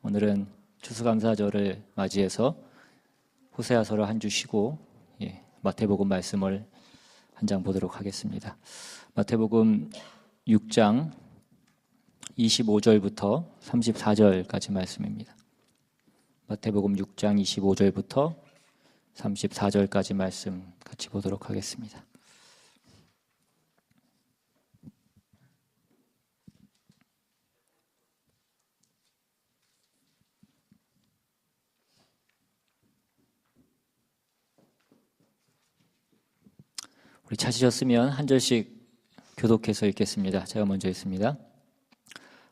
오늘은 추수감사절을 맞이해서 호세아서를 한 주 쉬고 마태복음 말씀을 한 장 보도록 하겠습니다. 마태복음 6장 25절부터 34절까지 말씀입니다. 마태복음 6장 25절부터 34절까지 말씀 같이 보도록 하겠습니다. 우리 찾으셨으면 한 절씩 교독해서 읽겠습니다. 제가 먼저 읽습니다.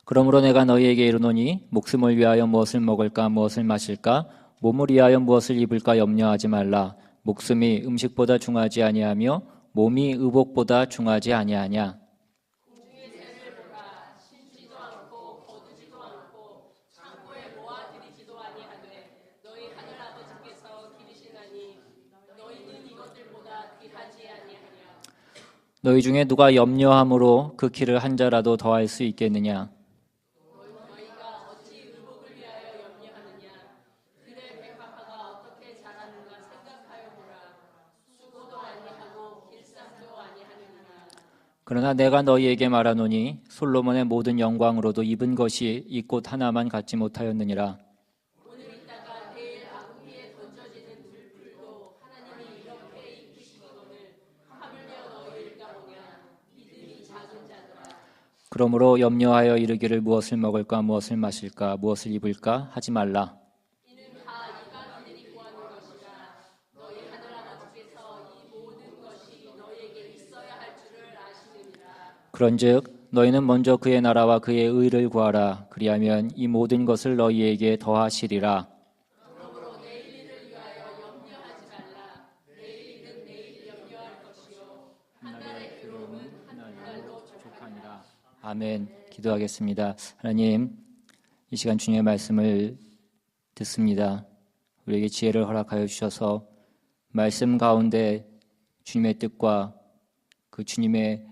그러므로 내가 너희에게 이르노니 목숨을 위하여 무엇을 먹을까 무엇을 마실까 몸을 위하여 무엇을 입을까 염려하지 말라. 목숨이 음식보다 중하지 아니하며 몸이 의복보다 중하지 아니하냐. 공중의 새를 보라. 심지도 않고 거두지도 않고 창고에 모아들이지도 아니하되 너희 하늘 아버지께서 기르시나니 너희는 이것들보다 귀하지 아니하냐. 너희 중에 누가 염려함으로 그 키를 한 자라도 더할 수 있겠느냐. 너희가 어찌 의복을 위하여 염려하느냐. 그의 백합화가 어떻게 자라는가 생각하여 보라. 수고도 아니하고 길쌈도 아니하느니라. 그러나 내가 너희에게 말하노니 솔로몬의 모든 영광으로도 입은 것이 이 꽃 하나만 갖지 못하였느니라. 오늘 있다가 내일 아궁이에 던져지는 들풀도 하나님이 이렇게 입히시거늘 하물며 너희일까 보냐. 믿음이 작은 자들아. 그러므로 염려하여 이르기를 무엇을 먹을까 무엇을 마실까 무엇을 입을까 하지 말라. 이는 다 이방인들이 구하는 것이라. 너희 하늘 아버지께서 이 모든 것이 너희에게 있어야 할 줄을 아시느니라. 그런즉 너희는 먼저 그의 나라와 그의 의를 구하라. 그리하면 이 모든 것을 너희에게 더하시리라. 그러므로 내일 일을 위하여 염려하지 말라. 내일 일은 내일 염려할 것이요 한 달의 괴로움은 한 달로 족하니라. 아멘. 기도하겠습니다. 하나님, 이 시간 주님의 말씀을 듣습니다. 우리에게 지혜를 허락하여 주셔서 말씀 가운데 주님의 뜻과 그 주님의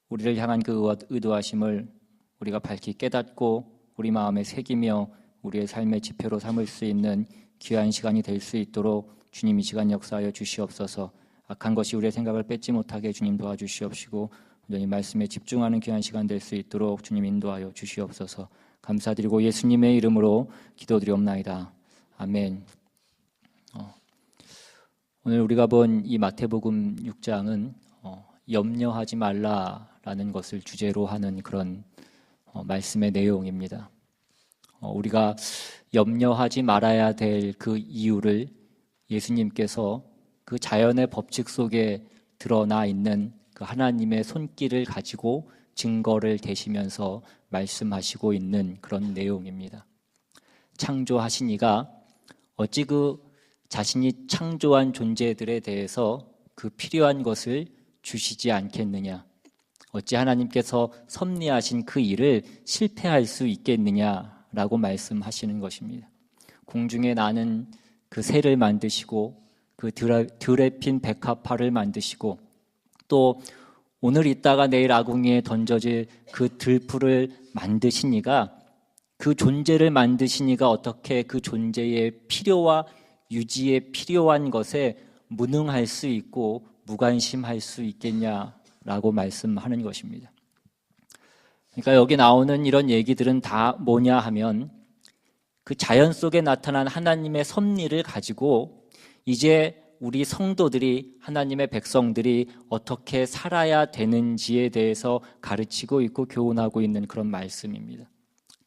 우리를 향한 그 의도하심을 우리가 밝히 깨닫고 우리 마음에 새기며 우리의 삶의 지표로 삼을 수 있는 귀한 시간이 될 수 있도록 주님 이 시간 역사하여 주시옵소서. 악한 것이 우리의 생각을 뺏지 못하게 주님 도와주시옵시고 온전히 말씀에 집중하는 귀한 시간 될 수 있도록 주님 인도하여 주시옵소서. 감사드리고 예수님의 이름으로 기도드리옵나이다. 아멘. 오늘 우리가 본 이 마태복음 6장은 염려하지 말라라는 것을 주제로 하는 그런 말씀의 내용입니다. 우리가 염려하지 말아야 될 그 이유를 예수님께서 그 자연의 법칙 속에 드러나 있는 그 하나님의 손길을 가지고 증거를 대시면서 말씀하시고 있는 그런 내용입니다. 창조하신 이가 어찌 그 자신이 창조한 존재들에 대해서 그 필요한 것을 주시지 않겠느냐. 어찌 하나님께서 섭리하신 그 일을 실패할 수 있겠느냐라고 말씀하시는 것입니다. 공중에 나는 그 새를 만드시고 그 들에 핀 백합화를 만드시고 또 오늘 있다가 내일 아궁이에 던져질 그 들풀을 만드신 이가 그 존재를 만드신 이가 어떻게 그 존재의 필요와 유지에 필요한 것에 무능할 수 있고 무관심할 수 있겠냐라고 말씀하는 것입니다. 그러니까 여기 나오는 이런 얘기들은 다 뭐냐 하면 그 자연 속에 나타난 하나님의 섭리를 가지고 이제 우리 성도들이 하나님의 백성들이 어떻게 살아야 되는지에 대해서 가르치고 있고 교훈하고 있는 그런 말씀입니다.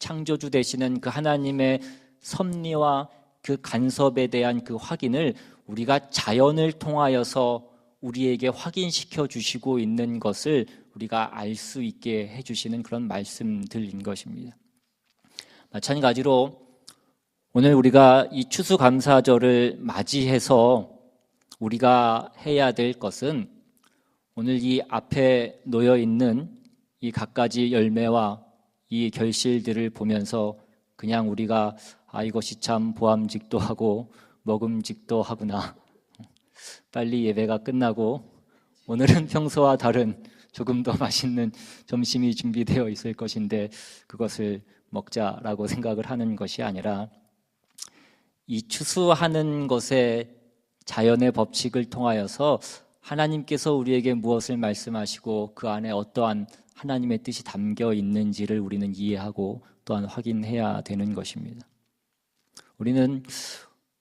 창조주 되시는 그 하나님의 섭리와 그 간섭에 대한 그 확인을 우리가 자연을 통하여서 우리에게 확인시켜 주시고 있는 것을 우리가 알 수 있게 해주시는 그런 말씀들인 것입니다. 마찬가지로 오늘 우리가 이 추수감사절을 맞이해서 우리가 해야 될 것은 오늘 이 앞에 놓여 있는 이 갖가지 열매와 이 결실들을 보면서 그냥 우리가 이것이 참 보암직도 하고 먹음직도 하구나. 빨리 예배가 끝나고 오늘은 평소와 다른 조금 더 맛있는 점심이 준비되어 있을 것인데 그것을 먹자라고 생각을 하는 것이 아니라 이 추수하는 것에 자연의 법칙을 통하여서 하나님께서 우리에게 무엇을 말씀하시고 그 안에 어떠한 하나님의 뜻이 담겨 있는지를 우리는 이해하고 또한 확인해야 되는 것입니다. 우리는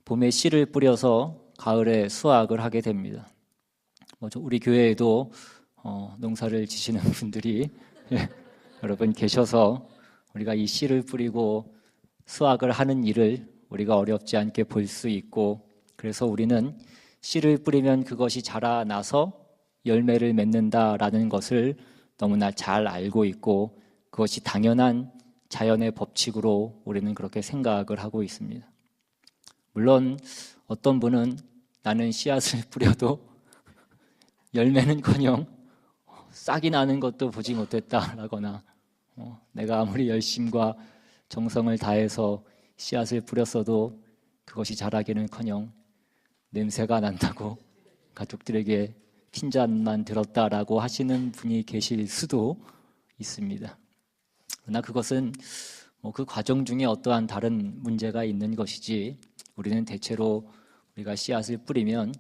봄에 씨를 뿌려서 가을에 수확을 하게 됩니다. 우리 교회에도 농사를 지시는 분들이 여러분 계셔서 우리가 이 씨를 뿌리고 수확을 하는 일을 우리가 어렵지 않게 볼 수 있고, 그래서 우리는 씨를 뿌리면 그것이 자라나서 열매를 맺는다라는 것을 너무나 잘 알고 있고, 그것이 당연한 자연의 법칙으로 우리는 그렇게 생각을 하고 있습니다. 물론 어떤 분은 나는 씨앗을 뿌려도 열매는커녕 싹이 나는 것도 보지 못했다라거나 내가 아무리 열심과 정성을 다해서 씨앗을 뿌렸어도 그것이 자라기는커녕 냄새가 난다고 가족들에게 핀잔만 들었다라고 하시는 분이 계실 수도 있습니다. 그러나 그것은 그 과정 중에 어떠한 다른 문제가 있는 것이지, 우리는 대체로 우리가 씨앗을 뿌리면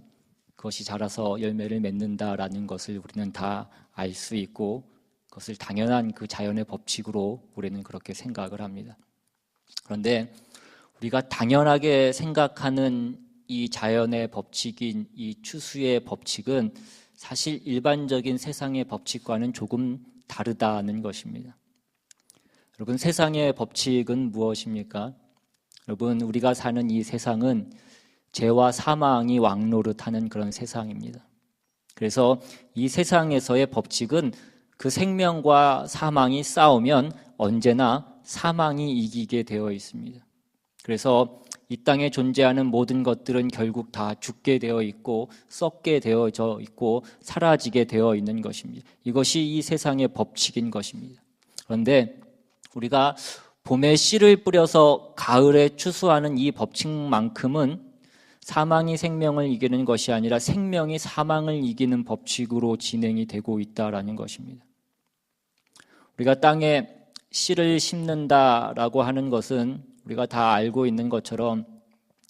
그것이 자라서 열매를 맺는다라는 것을 우리는 다 알 수 있고, 그것을 당연한 그 자연의 법칙으로 우리는 그렇게 생각을 합니다. 그런데 우리가 당연하게 생각하는 이 자연의 법칙인 이 추수의 법칙은 사실 일반적인 세상의 법칙과는 조금 다르다는 것입니다. 여러분, 세상의 법칙은 무엇입니까? 여러분, 우리가 사는 이 세상은 죄와 사망이 왕노릇하는 그런 세상입니다. 그래서 이 세상에서의 법칙은 그 생명과 사망이 싸우면 언제나 사망이 이기게 되어 있습니다. 그래서 이 땅에 존재하는 모든 것들은 결국 다 죽게 되어 있고 썩게 되어져 있고 사라지게 되어 있는 것입니다. 이것이 이 세상의 법칙인 것입니다. 그런데 우리가 봄에 씨를 뿌려서 가을에 추수하는 이 법칙만큼은 사망이 생명을 이기는 것이 아니라 생명이 사망을 이기는 법칙으로 진행이 되고 있다라는 것입니다. 우리가 땅에 씨를 심는다라고 하는 것은 우리가 다 알고 있는 것처럼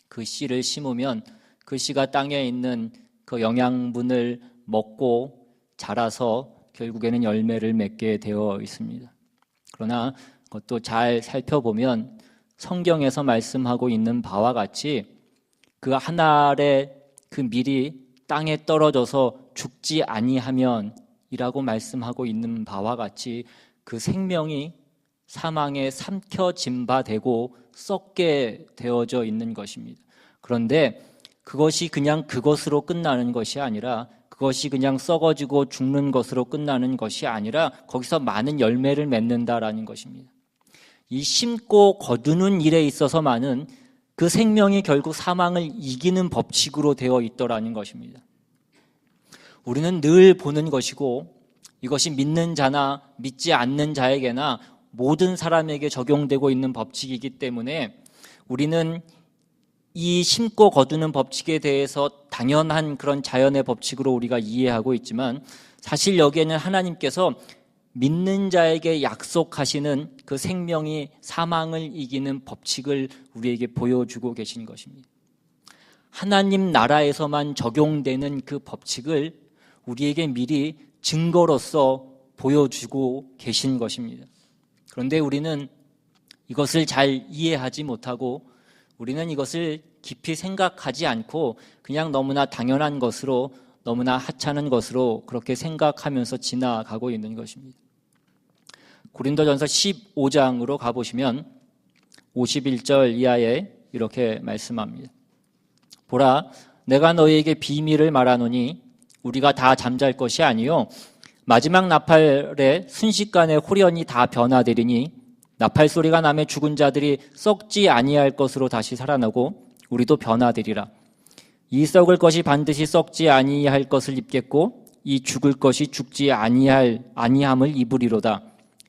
그 씨를 심으면 그 씨가 땅에 있는 그 영양분을 먹고 자라서 결국에는 열매를 맺게 되어 있습니다. 그러나 그것도 잘 살펴보면 성경에서 말씀하고 있는 바와 같이 그 한 알의 그 밀이 땅에 떨어져서 죽지 아니하면 이라고 말씀하고 있는 바와 같이 그 생명이 사망에 삼켜진 바 되고 썩게 되어져 있는 것입니다. 그런데 그것이 그냥 그것으로 끝나는 것이 아니라, 그것이 그냥 썩어지고 죽는 것으로 끝나는 것이 아니라 거기서 많은 열매를 맺는다라는 것입니다. 이 심고 거두는 일에 있어서만은 그 생명이 결국 사망을 이기는 법칙으로 되어 있더라는 것입니다. 우리는 늘 보는 것이고, 이것이 믿는 자나 믿지 않는 자에게나 모든 사람에게 적용되고 있는 법칙이기 때문에 우리는 이 심고 거두는 법칙에 대해서 당연한 그런 자연의 법칙으로 우리가 이해하고 있지만, 사실 여기에는 하나님께서 믿는 자에게 약속하시는 그 생명이 사망을 이기는 법칙을 우리에게 보여주고 계신 것입니다. 하나님 나라에서만 적용되는 그 법칙을 우리에게 미리 증거로서 보여주고 계신 것입니다. 그런데 우리는 이것을 잘 이해하지 못하고, 우리는 이것을 깊이 생각하지 않고 그냥 너무나 당연한 것으로, 너무나 하찮은 것으로 그렇게 생각하면서 지나가고 있는 것입니다. 고린도전서 15장으로 가보시면 51절 이하에 이렇게 말씀합니다. 보라, 내가 너희에게 비밀을 말하노니 우리가 다 잠잘 것이 아니요 마지막 나팔에 순식간에 홀연히 다 변화되리니 나팔 소리가 나매 죽은 자들이 썩지 아니할 것으로 다시 살아나고 우리도 변화되리라. 이 썩을 것이 반드시 썩지 아니할 것을 입겠고 이 죽을 것이 죽지 아니함을 입으리로다.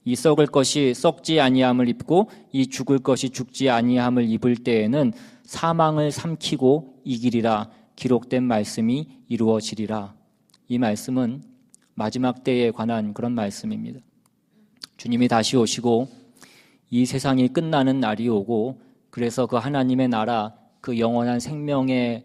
이 썩을 것이 썩지 아니함을 입고 이 죽을 것이 죽지 아니함을 입을 때에는 사망을 삼키고 이기리라. 기록된 말씀이 이루어지리라. 이 말씀은 마지막 때에 관한 그런 말씀입니다. 주님이 다시 오시고 이 세상이 끝나는 날이 오고 그래서 그 하나님의 나라, 그 영원한 생명의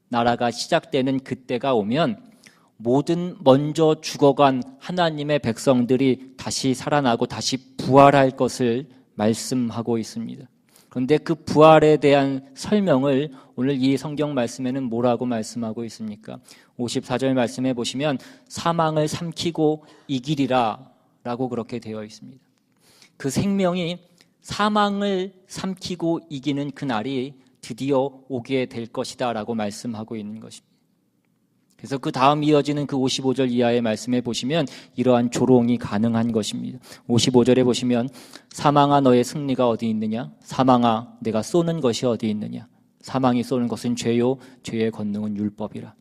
나라가 시작되는 그때가 오면 모든 먼저 죽어간 하나님의 백성들이 다시 살아나고 다시 부활할 것을 말씀하고 있습니다. 그런데 그 부활에 대한 설명을 오늘 이 성경 말씀에는 뭐라고 말씀하고 있습니까? 54절 말씀해 보시면 사망을 삼키고 이기리라 라고 그렇게 되어 있습니다. 그 생명이 사망을 삼키고 이기는 그날이 드디어 오게 될 것이다 라고 말씀하고 있는 것입니다. 그래서 그 다음 이어지는 그 55절 이하의 말씀에 보시면 이러한 조롱이 가능한 것입니다. 55절에 보시면 사망아 너의 승리가 어디 있느냐? 사망아 내가 쏘는 것이 어디 있느냐? 사망이 쏘는 것은 죄요 죄의 권능은 율법이라.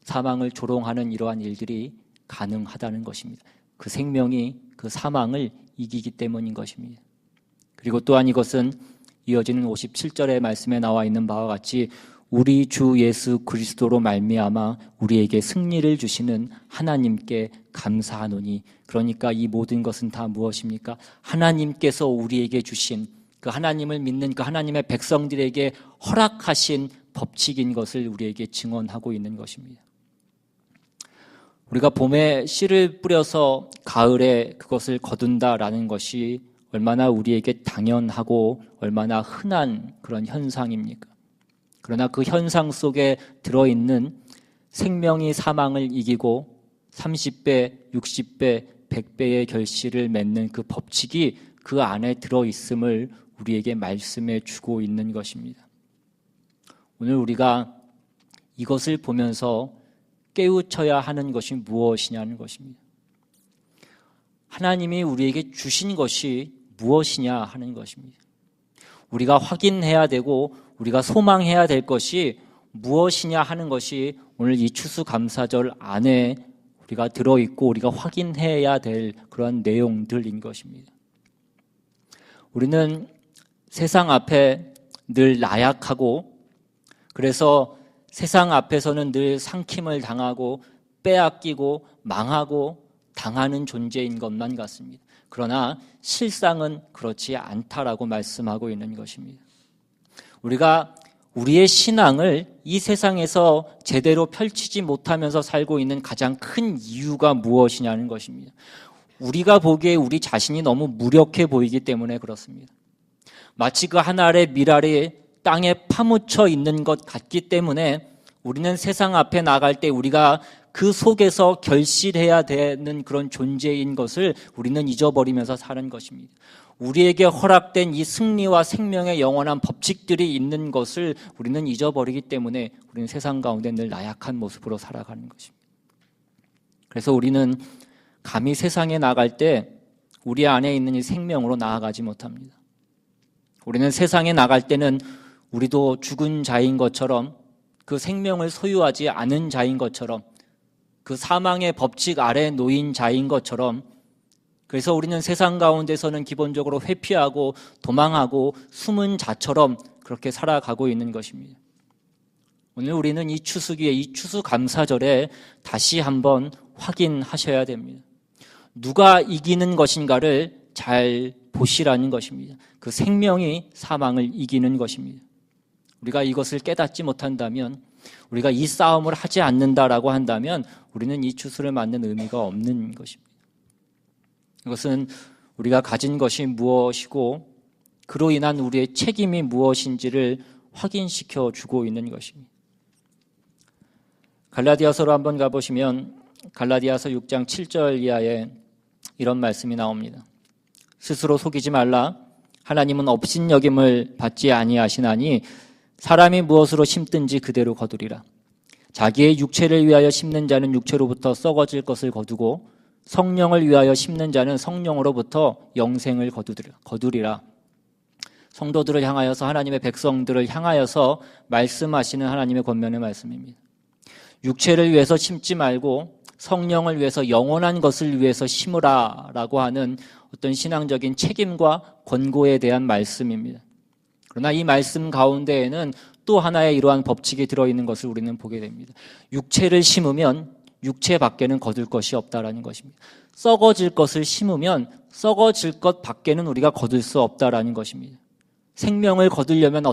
사망을 조롱하는 이러한 일들이 가능하다는 것입니다. 그 생명이 그 사망을 이기기 때문인 것입니다. 그리고 또한 이것은 이어지는 57절의 말씀에 나와 있는 바와 같이 우리 주 예수 그리스도로 말미암아 우리에게 승리를 주시는 하나님께 감사하노니. 그러니까 이 모든 것은 다 무엇입니까? 하나님께서 우리에게 주신 그 하나님을 믿는 그 하나님의 백성들에게 허락하신 법칙인 것을 우리에게 증언하고 있는 것입니다. 우리가 봄에 씨를 뿌려서 가을에 그것을 거둔다라는 것이 얼마나 우리에게 당연하고 얼마나 흔한 그런 현상입니까? 그러나 그 현상 속에 들어있는 생명이 사망을 이기고 30배, 60배, 100배의 결실을 맺는 그 법칙이 그 안에 들어있음을 우리에게 말씀해 주고 있는 것입니다. 오늘 우리가 이것을 보면서 깨우쳐야 하는 것이 무엇이냐는 것입니다. 하나님이 우리에게 주신 것이 무엇이냐 하는 것입니다. 우리가 확인해야 되고 우리가 소망해야 될 것이 무엇이냐 하는 것이 오늘 이 추수감사절 안에 우리가 들어있고 우리가 확인해야 될 그런 내용들인 것입니다. 우리는 세상 앞에 늘 나약하고 그래서 세상 앞에서는 늘 상킴을 당하고 빼앗기고 망하고 당하는 존재인 것만 같습니다. 그러나 실상은 그렇지 않다라고 말씀하고 있는 것입니다. 우리가 우리의 신앙을 이 세상에서 제대로 펼치지 못하면서 살고 있는 가장 큰 이유가 무엇이냐는 것입니다. 우리가 보기에 우리 자신이 너무 무력해 보이기 때문에 그렇습니다. 마치 그 한 알의 밀알이 땅에 파묻혀 있는 것 같기 때문에 우리는 세상 앞에 나갈 때 우리가 그 속에서 결실해야 되는 그런 존재인 것을 우리는 잊어버리면서 사는 것입니다. 우리에게 허락된 이 승리와 생명의 영원한 법칙들이 있는 것을 우리는 잊어버리기 때문에 우리는 세상 가운데 늘 나약한 모습으로 살아가는 것입니다. 그래서 우리는 감히 세상에 나갈 때 우리 안에 있는 이 생명으로 나아가지 못합니다. 우리는 세상에 나갈 때는 우리도 죽은 자인 것처럼 그 생명을 소유하지 않은 자인 것처럼 그 사망의 법칙 아래 놓인 자인 것처럼 그래서 우리는 세상 가운데서는 기본적으로 회피하고 도망하고 숨은 자처럼 그렇게 살아가고 있는 것입니다. 오늘 우리는 이 추수기에 이 추수감사절에 다시 한번 확인하셔야 됩니다. 누가 이기는 것인가를 잘 보시라는 것입니다. 그 생명이 사망을 이기는 것입니다. 우리가 이것을 깨닫지 못한다면 우리가 이 싸움을 하지 않는다라고 한다면 우리는 이 추수를 맞는 의미가 없는 것입니다. 이것은 우리가 가진 것이 무엇이고 그로 인한 우리의 책임이 무엇인지를 확인시켜 주고 있는 것입니다. 갈라디아서로 한번 가보시면 갈라디아서 6장 7절 이하에 이런 말씀이 나옵니다. 스스로 속이지 말라. 하나님은 업신여김을 받지 아니하시나니 사람이 무엇으로 심든지 그대로 거두리라. 자기의 육체를 위하여 심는 자는 육체로부터 썩어질 것을 거두고 성령을 위하여 심는 자는 성령으로부터 영생을 거두리라. 성도들을 향하여서 하나님의 백성들을 향하여서 말씀하시는 하나님의 권면의 말씀입니다. 육체를 위해서 심지 말고 성령을 위해서 영원한 것을 위해서 심으라라고 하는 어떤 신앙적인 책임과 권고에 대한 말씀입니다. 그러나 이 말씀 가운데에는 또 하나의 이러한 법칙이 들어있는 것을 우리는 보게 됩니다. 육체를 심으면 육체 밖에는 거둘 것이 없다라는 것입니다. 썩어질 것을 심으면 썩어질 것 밖에는 우리가 거둘 수 없다라는 것입니다. 생명을 거두려면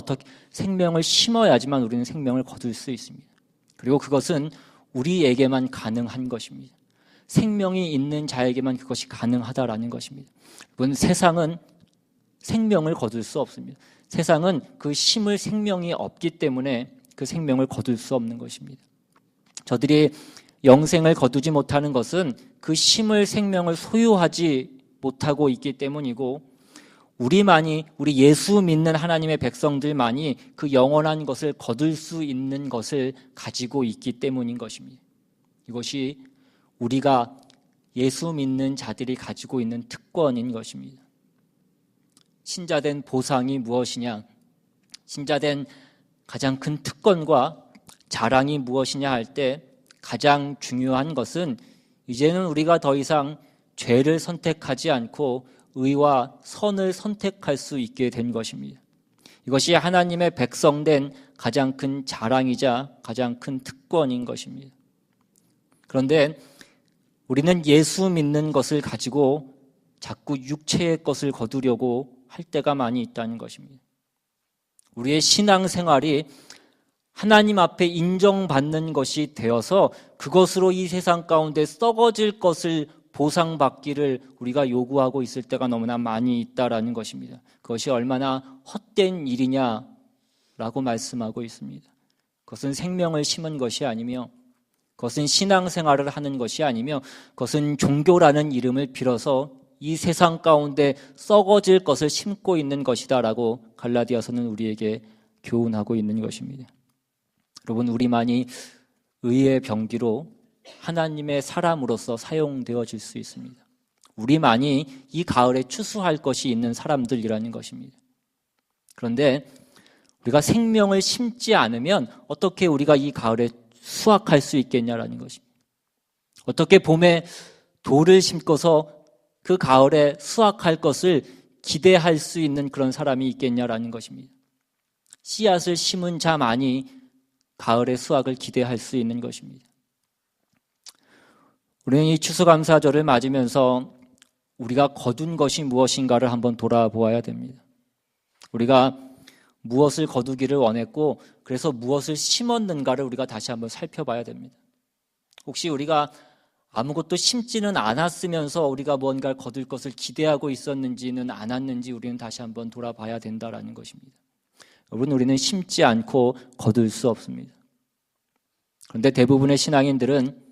생명을 심어야지만 우리는 생명을 거둘 수 있습니다. 그리고 그것은 우리에게만 가능한 것입니다. 생명이 있는 자에게만 그것이 가능하다라는 것입니다. 여러분, 세상은 생명을 거둘 수 없습니다. 세상은 그 심을 생명이 없기 때문에 그 생명을 거둘 수 없는 것입니다. 저들이 영생을 거두지 못하는 것은 그 심을 생명을 소유하지 못하고 있기 때문이고, 우리 예수 믿는 하나님의 백성들만이 그 영원한 것을 거둘 수 있는 것을 가지고 있기 때문인 것입니다. 이것이 우리가 예수 믿는 자들이 가지고 있는 특권인 것입니다. 신자된 보상이 무엇이냐? 신자된 가장 큰 특권과 자랑이 무엇이냐 할 때 가장 중요한 것은 이제는 우리가 더 이상 죄를 선택하지 않고 의와 선을 선택할 수 있게 된 것입니다. 이것이 하나님의 백성된 가장 큰 자랑이자 가장 큰 특권인 것입니다. 그런데 우리는 예수 믿는 것을 가지고 자꾸 육체의 것을 거두려고 할 때가 많이 있다는 것입니다. 우리의 신앙생활이 하나님 앞에 인정받는 것이 되어서 그것으로 이 세상 가운데 썩어질 것을 보상받기를 우리가 요구하고 있을 때가 너무나 많이 있다라는 것입니다. 그것이 얼마나 헛된 일이냐라고 말씀하고 있습니다. 그것은 생명을 심은 것이 아니며, 그것은 신앙생활을 하는 것이 아니며, 그것은 종교라는 이름을 빌어서 이 세상 가운데 썩어질 것을 심고 있는 것이다라고 갈라디아서는 우리에게 교훈하고 있는 것입니다. 여러분, 우리만이 의의 병기로 하나님의 사람으로서 사용되어질 수 있습니다. 우리만이 이 가을에 추수할 것이 있는 사람들이라는 것입니다. 그런데 우리가 생명을 심지 않으면 어떻게 우리가 이 가을에 수확할 수 있겠냐라는 것입니다. 어떻게 봄에 돌을 심고서 그 가을에 수확할 것을 기대할 수 있는 그런 사람이 있겠냐라는 것입니다. 씨앗을 심은 자만이 가을의 수확을 기대할 수 있는 것입니다. 우리는 이 추수감사절을 맞으면서 우리가 거둔 것이 무엇인가를 한번 돌아보아야 됩니다. 우리가 무엇을 거두기를 원했고, 그래서 무엇을 심었는가를 우리가 다시 한번 살펴봐야 됩니다. 혹시 우리가 아무것도 심지는 않았으면서 우리가 뭔가를 거둘 것을 기대하고 있었는지는 않았는지 우리는 다시 한번 돌아봐야 된다라는 것입니다. 여러분, 우리는 심지 않고 거둘 수 없습니다. 그런데 대부분의 신앙인들은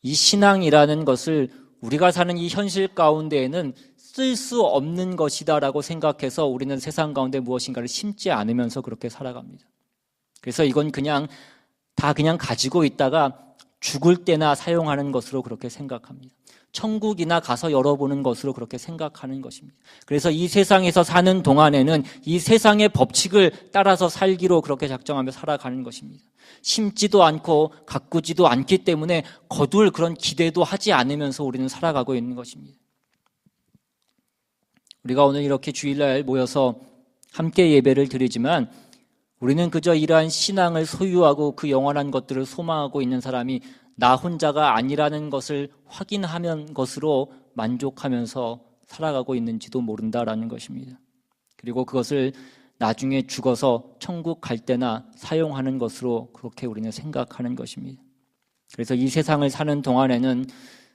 이 신앙이라는 것을 우리가 사는 이 현실 가운데에는 쓸 수 없는 것이다라고 생각해서 우리는 세상 가운데 무엇인가를 심지 않으면서 그렇게 살아갑니다. 그래서 이건 그냥 가지고 있다가 죽을 때나 사용하는 것으로 그렇게 생각합니다. 천국이나 가서 열어보는 것으로 그렇게 생각하는 것입니다. 그래서 이 세상에서 사는 동안에는 이 세상의 법칙을 따라서 살기로 그렇게 작정하며 살아가는 것입니다. 심지도 않고 가꾸지도 않기 때문에 거둘 그런 기대도 하지 않으면서 우리는 살아가고 있는 것입니다. 우리가 오늘 이렇게 주일날 모여서 함께 예배를 드리지만 우리는 그저 이러한 신앙을 소유하고 그 영원한 것들을 소망하고 있는 사람이 나 혼자가 아니라는 것을 확인하는 것으로 만족하면서 살아가고 있는지도 모른다라는 것입니다. 그리고 그것을 나중에 죽어서 천국 갈 때나 사용하는 것으로 그렇게 우리는 생각하는 것입니다. 그래서 이 세상을 사는 동안에는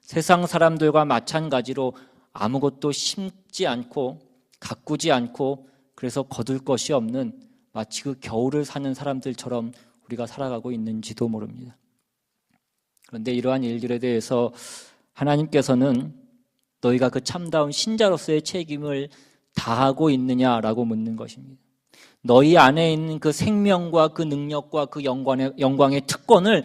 세상 사람들과 마찬가지로 아무것도 심지 않고 가꾸지 않고 그래서 거둘 것이 없는 마치 그 겨울을 사는 사람들처럼 우리가 살아가고 있는지도 모릅니다. 그런데 이러한 일들에 대해서 하나님께서는 너희가 그 참다운 신자로서의 책임을 다하고 있느냐라고 묻는 것입니다. 너희 안에 있는 그 생명과 그 능력과 그 영광의 특권을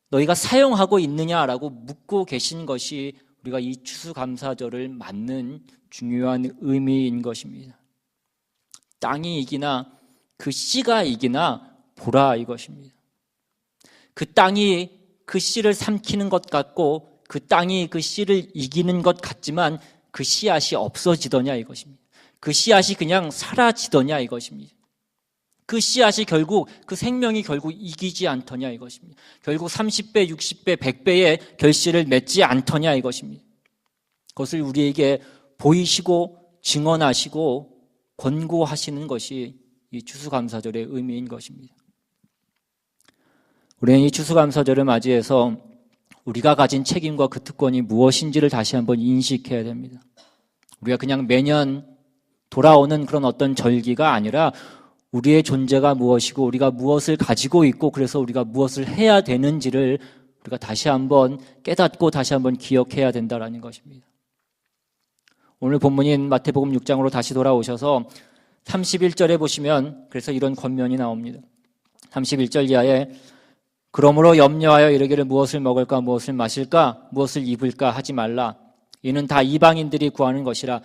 너희가 사용하고 있느냐라고 묻고 계신 것이 우리가 이 추수감사절을 맞는 중요한 의미인 것입니다. 땅이 이기나 그 씨가 이기나 보라 이것입니다. 그 땅이 그 씨를 삼키는 것 같고 그 땅이 그 씨를 이기는 것 같지만 그 씨앗이 없어지더냐 이것입니다. 그 씨앗이 그냥 사라지더냐 이것입니다. 그 씨앗이 결국 그 생명이 결국 이기지 않더냐 이것입니다. 결국 30배, 60배, 100배의 결실을 맺지 않더냐 이것입니다. 그것을 우리에게 보이시고 증언하시고 권고하시는 것이 이 추수감사절의 의미인 것입니다. 우리는 이 추수감사절을 맞이해서 우리가 가진 책임과 그 특권이 무엇인지를 다시 한번 인식해야 됩니다. 우리가 그냥 매년 돌아오는 그런 어떤 절기가 아니라 우리의 존재가 무엇이고 우리가 무엇을 가지고 있고 그래서 우리가 무엇을 해야 되는지를 우리가 다시 한번 깨닫고 다시 한번 기억해야 된다는 것입니다. 오늘 본문인 마태복음 6장으로 다시 돌아오셔서 31절에 보시면 그래서 이런 권면이 나옵니다. 31절 이하에 그러므로 염려하여 이르기를 무엇을 먹을까 무엇을 마실까 무엇을 입을까 하지 말라. 이는 다 이방인들이 구하는 것이라.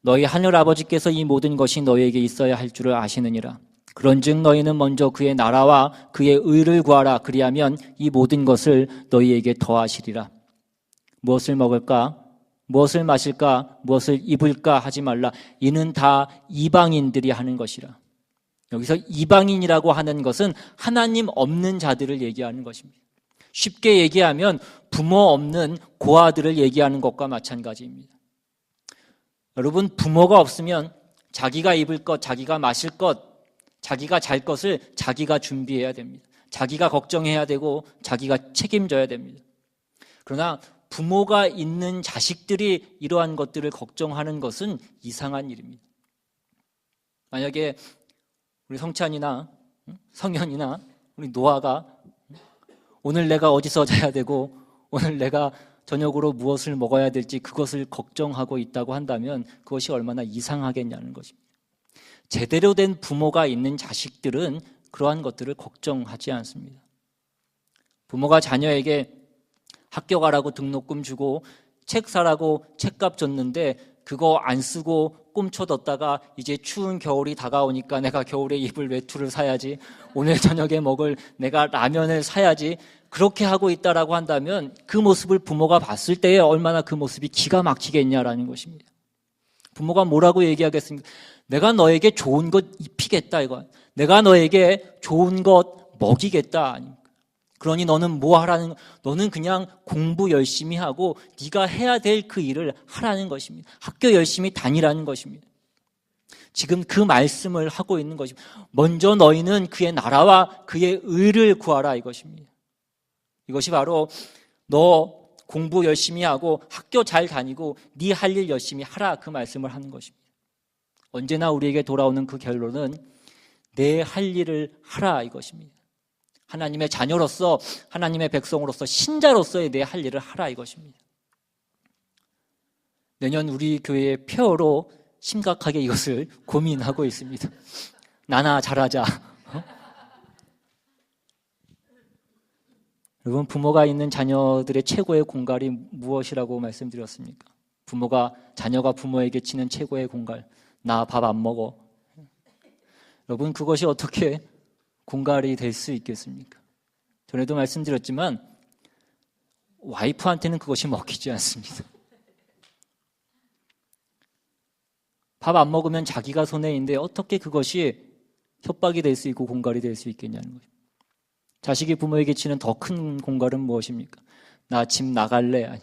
너희 하늘 아버지께서 이 모든 것이 너희에게 있어야 할 줄을 아시느니라. 그런즉 너희는 먼저 그의 나라와 그의 의를 구하라. 그리하면 이 모든 것을 너희에게 더하시리라. 무엇을 먹을까? 무엇을 마실까? 무엇을 입을까? 하지 말라. 이는 다 이방인들이 하는 것이라. 여기서 이방인이라고 하는 것은 하나님 없는 자들을 얘기하는 것입니다. 쉽게 얘기하면 부모 없는 고아들을 얘기하는 것과 마찬가지입니다. 여러분, 부모가 없으면 자기가 입을 것, 자기가 마실 것, 자기가 잘 것을 자기가 준비해야 됩니다. 자기가 걱정해야 되고 자기가 책임져야 됩니다. 그러나 부모가 있는 자식들이 이러한 것들을 걱정하는 것은 이상한 일입니다. 만약에 우리 성찬이나 성현이나 우리 노아가 오늘 내가 어디서 자야 되고 오늘 내가 저녁으로 무엇을 먹어야 될지 그것을 걱정하고 있다고 한다면 그것이 얼마나 이상하겠냐는 것입니다. 제대로 된 부모가 있는 자식들은 그러한 것들을 걱정하지 않습니다. 부모가 자녀에게 학교 가라고 등록금 주고 책 사라고 책값 줬는데 그거 안 쓰고 꼼쳐뒀다가 이제 추운 겨울이 다가오니까 내가 겨울에 입을 외투를 사야지, 오늘 저녁에 먹을 내가 라면을 사야지, 그렇게 하고 있다라고 한다면 그 모습을 부모가 봤을 때에 얼마나 그 모습이 기가 막히겠냐라는 것입니다. 부모가 뭐라고 얘기하겠습니까? 내가 너에게 좋은 것 입히겠다 이거. 내가 너에게 좋은 것 먹이겠다. 그러니 너는 뭐 하라는, 너는 그냥 공부 열심히 하고 네가 해야 될 그 일을 하라는 것입니다. 학교 열심히 다니라는 것입니다. 지금 그 말씀을 하고 있는 것입니다. 먼저 너희는 그의 나라와 그의 의를 구하라 이것입니다. 이것이 바로 너 공부 열심히 하고 학교 잘 다니고 네 할 일 열심히 하라 그 말씀을 하는 것입니다. 언제나 우리에게 돌아오는 그 결론은 내 할 일을 하라 이것입니다. 하나님의 자녀로서 하나님의 백성으로서 신자로서의 내 할 일을 하라 이것입니다. 내년 우리 교회의 폐허로 심각하게 이것을 고민하고 있습니다. 나나 잘하자. 여러분, 부모가 있는 자녀들의 최고의 공갈이 무엇이라고 말씀드렸습니까? 자녀가 부모에게 치는 최고의 공갈, 나 밥 안 먹어. 여러분, 그것이 어떻게 공갈이 될 수 있겠습니까? 전에도 말씀드렸지만 와이프한테는 그것이 먹히지 않습니다. 밥 안 먹으면 자기가 손해인데 어떻게 그것이 협박이 될 수 있고 공갈이 될 수 있겠냐는 거죠. 자식이 부모에게 치는 더 큰 공갈은 무엇입니까? 나 집 나갈래? 아니.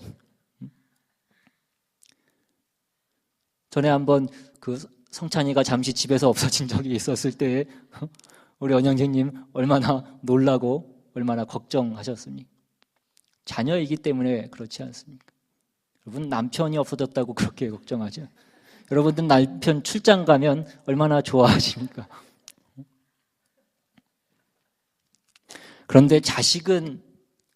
전에 한번 그 성찬이가 잠시 집에서 없어진 적이 있었을 때 우리 언영재님 얼마나 놀라고 얼마나 걱정하셨습니까? 자녀이기 때문에 그렇지 않습니까? 여러분, 남편이 없어졌다고 그렇게 걱정하죠. 여러분들 남편 출장 가면 얼마나 좋아하십니까? 그런데 자식은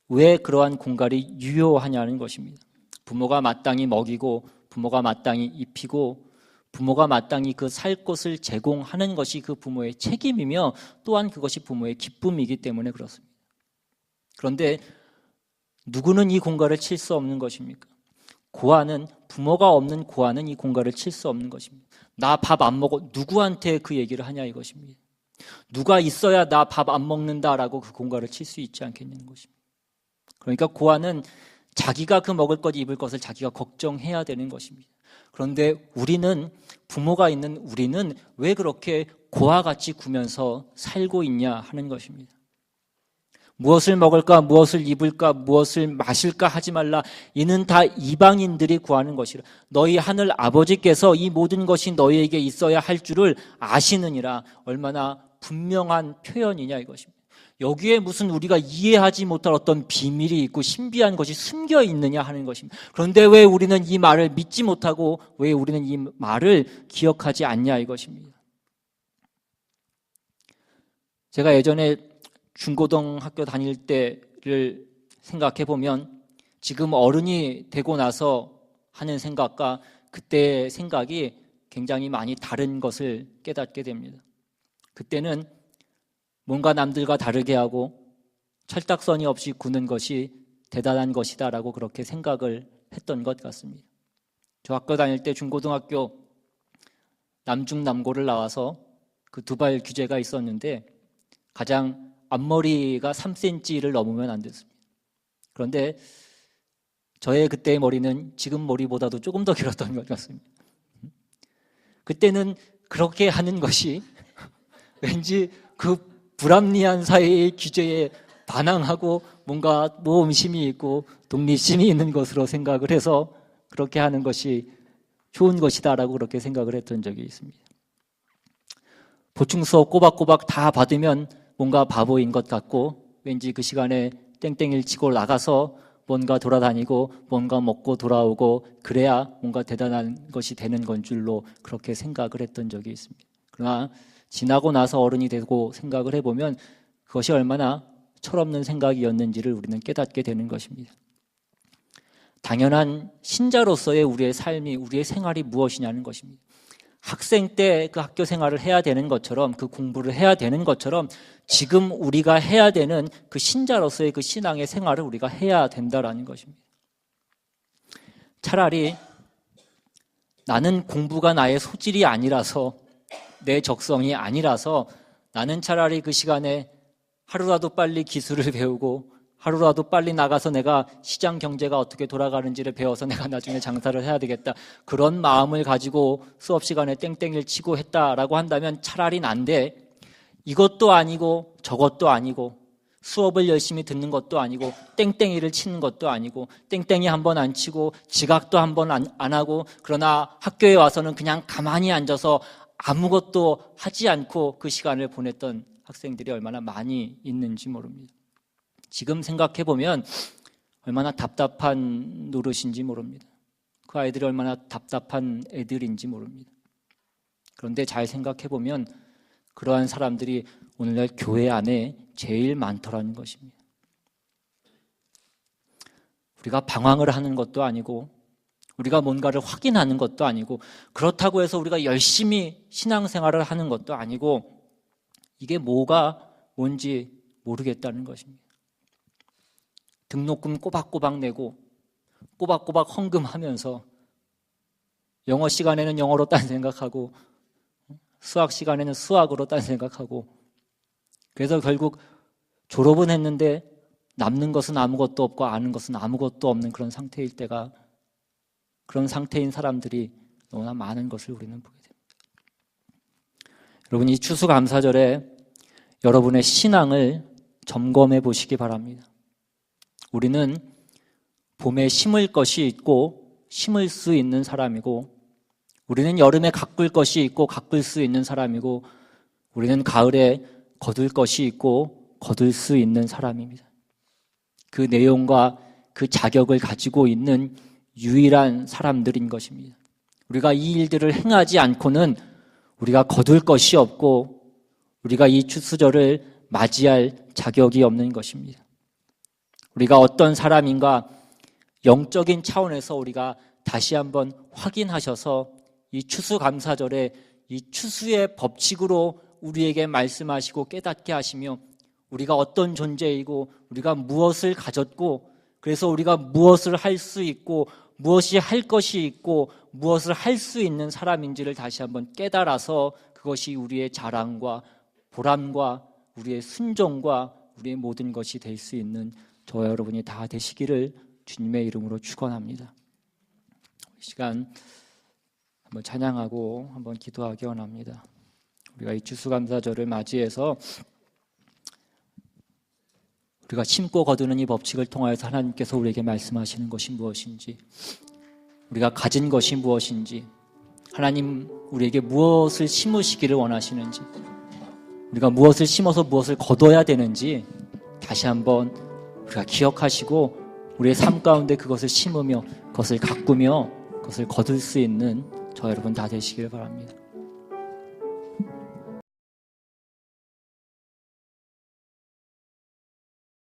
왜 그러한 공갈이 유효하냐는 것입니다. 부모가 마땅히 먹이고 부모가 마땅히 입히고 부모가 마땅히 그 살 곳을 제공하는 것이 그 부모의 책임이며 또한 그것이 부모의 기쁨이기 때문에 그렇습니다. 그런데 누구는 이 공갈을 칠 수 없는 것입니까? 부모가 없는 고아는 이 공갈을 칠 수 없는 것입니다. 나 밥 안 먹어. 누구한테 그 얘기를 하냐 이것입니다. 누가 있어야 나 밥 안 먹는다라고 그 공갈을 칠 수 있지 않겠냐는 것입니다. 그러니까 고아는 자기가 그 먹을 것 입을 것을 자기가 걱정해야 되는 것입니다. 그런데 부모가 있는 우리는 왜 그렇게 고아같이 구면서 살고 있냐 하는 것입니다. 무엇을 먹을까, 무엇을 입을까, 무엇을 마실까 하지 말라. 이는 다 이방인들이 구하는 것이라. 너희 하늘 아버지께서 이 모든 것이 너희에게 있어야 할 줄을 아시느니라. 얼마나 분명한 표현이냐 이것입니다. 여기에 무슨 우리가 이해하지 못할 어떤 비밀이 있고 신비한 것이 숨겨 있느냐 하는 것입니다. 그런데 왜 우리는 이 말을 믿지 못하고 왜 우리는 이 말을 기억하지 않냐 이것입니다. 제가 예전에 중고등학교 다닐 때를 생각해 보면 지금 어른이 되고 나서 하는 생각과 그때의 생각이 굉장히 많이 다른 것을 깨닫게 됩니다. 그때는 뭔가 남들과 다르게 하고 철딱서니 없이 구는 것이 대단한 것이다라고 그렇게 생각을 했던 것 같습니다. 저 학교 다닐 때 중고등학교 남중남고를 나와서 그 두발 규제가 있었는데 가장 앞머리가 3cm를 넘으면 안 됐습니다. 그런데 저의 그때의 머리는 지금 머리보다도 조금 더 길었던 것 같습니다. 그때는 그렇게 하는 것이 왠지 그 불합리한 사회의 규제에 반항하고 뭔가 모험심이 있고 독립심이 있는 것으로 생각을 해서 그렇게 하는 것이 좋은 것이다라고 그렇게 생각을 했던 적이 있습니다. 보충수업 꼬박꼬박 다 받으면 뭔가 바보인 것 같고 왠지 그 시간에 땡땡이를 치고 나가서 뭔가 돌아다니고 뭔가 먹고 돌아오고 그래야 뭔가 대단한 것이 되는 건 줄로 그렇게 생각을 했던 적이 있습니다. 그러나 지나고 나서 어른이 되고 생각을 해보면 그것이 얼마나 철없는 생각이었는지를 우리는 깨닫게 되는 것입니다. 당연한 신자로서의 우리의 삶이, 우리의 생활이 무엇이냐는 것입니다. 학생 때 그 학교 생활을 해야 되는 것처럼 그 공부를 해야 되는 것처럼 지금 우리가 해야 되는 그 신자로서의 그 신앙의 생활을 우리가 해야 된다라는 것입니다. 차라리 나는 공부가 나의 소질이 아니라서 내 적성이 아니라서 나는 차라리 그 시간에 하루라도 빨리 기술을 배우고 하루라도 빨리 나가서 내가 시장 경제가 어떻게 돌아가는지를 배워서 내가 나중에 장사를 해야 되겠다. 그런 마음을 가지고 수업 시간에 땡땡이를 치고 했다라고 한다면 차라리 난데 이것도 아니고 저것도 아니고 수업을 열심히 듣는 것도 아니고 땡땡이를 치는 것도 아니고 땡땡이 한 번 안 치고 지각도 한 번 안 하고 그러나 학교에 와서는 그냥 가만히 앉아서 아무것도 하지 않고 그 시간을 보냈던 학생들이 얼마나 많이 있는지 모릅니다. 지금 생각해보면 얼마나 답답한 노릇인지 모릅니다. 그 아이들이 얼마나 답답한 애들인지 모릅니다. 그런데 잘 생각해보면 그러한 사람들이 오늘날 교회 안에 제일 많더라는 것입니다. 우리가 방황을 하는 것도 아니고 우리가 뭔가를 확인하는 것도 아니고 그렇다고 해서 우리가 열심히 신앙생활을 하는 것도 아니고 이게 뭐가 뭔지 모르겠다는 것입니다. 등록금 꼬박꼬박 내고 꼬박꼬박 헌금하면서 영어 시간에는 영어로 딴 생각하고 수학 시간에는 수학으로 딴 생각하고 그래서 결국 졸업은 했는데 남는 것은 아무것도 없고 아는 것은 아무것도 없는 그런 상태일 때가 그런 상태인 사람들이 너무나 많은 것을 우리는 보게 됩니다. 여러분 이 추수감사절에 여러분의 신앙을 점검해 보시기 바랍니다. 우리는 봄에 심을 것이 있고 심을 수 있는 사람이고 우리는 여름에 가꿀 것이 있고 가꿀 수 있는 사람이고 우리는 가을에 거둘 것이 있고 거둘 수 있는 사람입니다. 그 내용과 그 자격을 가지고 있는 유일한 사람들인 것입니다. 우리가 이 일들을 행하지 않고는 우리가 거둘 것이 없고 우리가 이 추수절을 맞이할 자격이 없는 것입니다. 우리가 어떤 사람인가 영적인 차원에서 우리가 다시 한번 확인하셔서 이 추수감사절에 이 추수의 법칙으로 우리에게 말씀하시고 깨닫게 하시며 우리가 어떤 존재이고 우리가 무엇을 가졌고 그래서 우리가 무엇을 할 수 있고 무엇이 할 것이 있고 무엇을 할 수 있는 사람인지를 다시 한번 깨달아서 그것이 우리의 자랑과 보람과 우리의 순종과 우리의 모든 것이 될 수 있는 저와 여러분이 다 되시기를 주님의 이름으로 축원합니다. 이 시간 한번 찬양하고 한번 기도하기 원합니다. 우리가 이 추수감사절을 맞이해서 우리가 심고 거두는 이 법칙을 통하여서 하나님께서 우리에게 말씀하시는 것이 무엇인지, 우리가 가진 것이 무엇인지, 하나님 우리에게 무엇을 심으시기를 원하시는지, 우리가 무엇을 심어서 무엇을 거둬야 되는지 다시 한번 우리가 기억하시고 우리의 삶 가운데 그것을 심으며 그것을 가꾸며 그것을 거둘 수 있는 저 여러분 다 되시길 바랍니다.